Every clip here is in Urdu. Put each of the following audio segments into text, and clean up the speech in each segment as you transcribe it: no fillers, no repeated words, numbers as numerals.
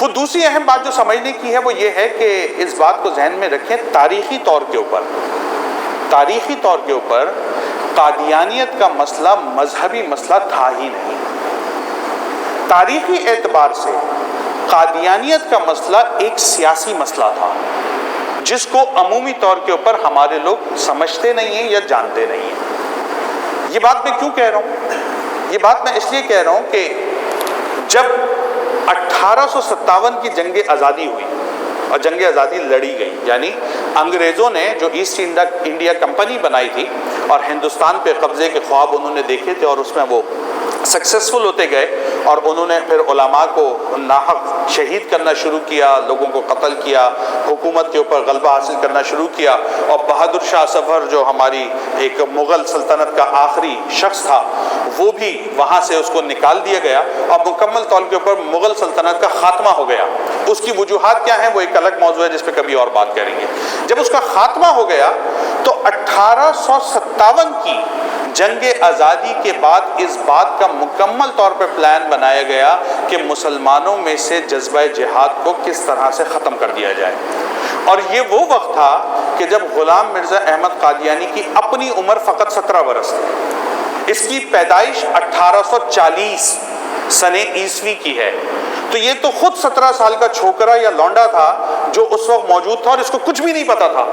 وہ دوسری اہم بات جو سمجھنے کی ہے وہ یہ ہے کہ اس بات کو ذہن میں رکھیں، تاریخی طور کے اوپر قادیانیت کا مسئلہ مذہبی مسئلہ تھا ہی نہیں۔ تاریخی اعتبار سے قادیانیت کا مسئلہ ایک سیاسی مسئلہ تھا جس کو عمومی طور کے اوپر ہمارے لوگ سمجھتے نہیں ہیں یا جانتے نہیں ہیں۔ یہ بات میں کیوں کہہ رہا ہوں؟ یہ بات میں اس لیے کہہ رہا ہوں کہ جب 1857 کی جنگ آزادی ہوئی اور جنگ آزادی لڑی گئی، یعنی انگریزوں نے جو ایسٹ انڈیا کمپنی بنائی تھی اور ہندوستان پہ قبضے کے خواب انہوں نے دیکھے تھے اور اس میں وہ سکسیسفل ہوتے گئے، اور انہوں نے پھر علماء کو ناحق شہید کرنا شروع کیا، لوگوں کو قتل کیا، حکومت کے اوپر غلبہ حاصل کرنا شروع کیا، اور بہادر شاہ ظفر جو ہماری ایک مغل سلطنت کا آخری شخص تھا وہ بھی وہاں سے اس کو نکال دیا گیا اور مکمل طور کے اوپر مغل سلطنت کا خاتمہ ہو گیا۔ اس کی وجوہات کیا ہیں وہ ایک الگ موضوع ہے جس پہ کبھی اور بات کریں گے۔ جب اس کا خاتمہ ہو گیا تو 1857 کی جنگ آزادی کے بعد اس بات کا مکمل طور پر پلان بنایا گیا کہ مسلمانوں میں سے جذبہ جہاد کو کس طرح سے ختم کر دیا جائے، اور یہ وہ وقت تھا کہ جب غلام مرزا احمد قادیانی کی اپنی عمر فقط 17 برس تھی۔ اس کی پیدائش 1840 سنہ عیسوی کی ہے، تو یہ تو خود 17 سال کا چھوکرا یا لونڈا تھا جو اس وقت موجود تھا اور اس کو کچھ بھی نہیں پتا تھا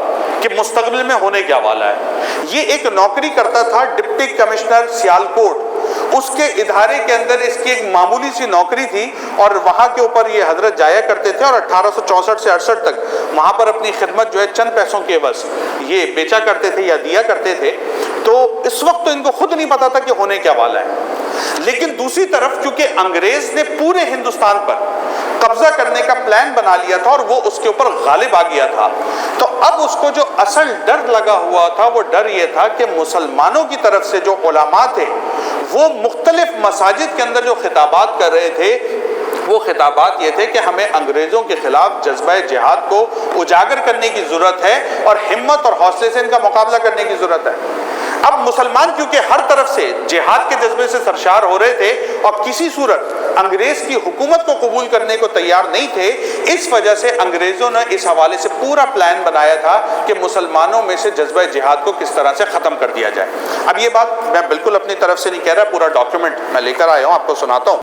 کہ مستقبل میں ہونے کیا والا ہے۔ یہ ایک نوکری کرتا تھا ڈپٹی کمشنر سیالکوٹ، اس کے ادارے کے اندر اس کی ایک معمولی سی نوکری تھی اور وہاں کے اوپر یہ حضرت جایا کرتے تھے اور 1864 سے 68 تک وہاں پر اپنی خدمت جو ہے چند پیسوں کے عوض یہ بیچا کرتے تھے یا دیا کرتے تھے۔ تو اس وقت تو ان کو خود نہیں پتا تھا کہ ہونے کیا والا ہے، لیکن دوسری طرف کیونکہ انگریز نے پورے ہندوستان پر قبضہ کرنے کا پلان بنا لیا تھا اور وہ اس کے اوپر غالب آ گیا تھا، تو اب اس کو جو اصل ڈر لگا ہوا تھا وہ ڈر یہ تھا کہ مسلمانوں کی طرف سے جو علماء تھے وہ مختلف مساجد کے اندر جو خطابات کر رہے تھے وہ خطابات یہ تھے کہ ہمیں انگریزوں کے خلاف جذبہ جہاد کو اجاگر کرنے کی ضرورت ہے اور ہمت اور حوصلے سے ان کا مقابلہ کرنے کی ضرورت ہے۔ اب مسلمان کیونکہ ہر طرف سے جہاد کے جذبے سے سرشار ہو رہے تھے اور کسی صورت انگریز کی حکومت کو قبول کرنے کو تیار نہیں تھے، اس وجہ سے انگریزوں نے اس حوالے سے پورا پلان بنایا تھا کہ مسلمانوں میں سے جذبہ جہاد کو کس طرح سے ختم کر دیا جائے۔ اب یہ بات میں بالکل اپنی طرف سے نہیں کہہ رہا، پورا ڈاکیومنٹ میں لے کر آیا ہوں، آپ کو سناتا ہوں۔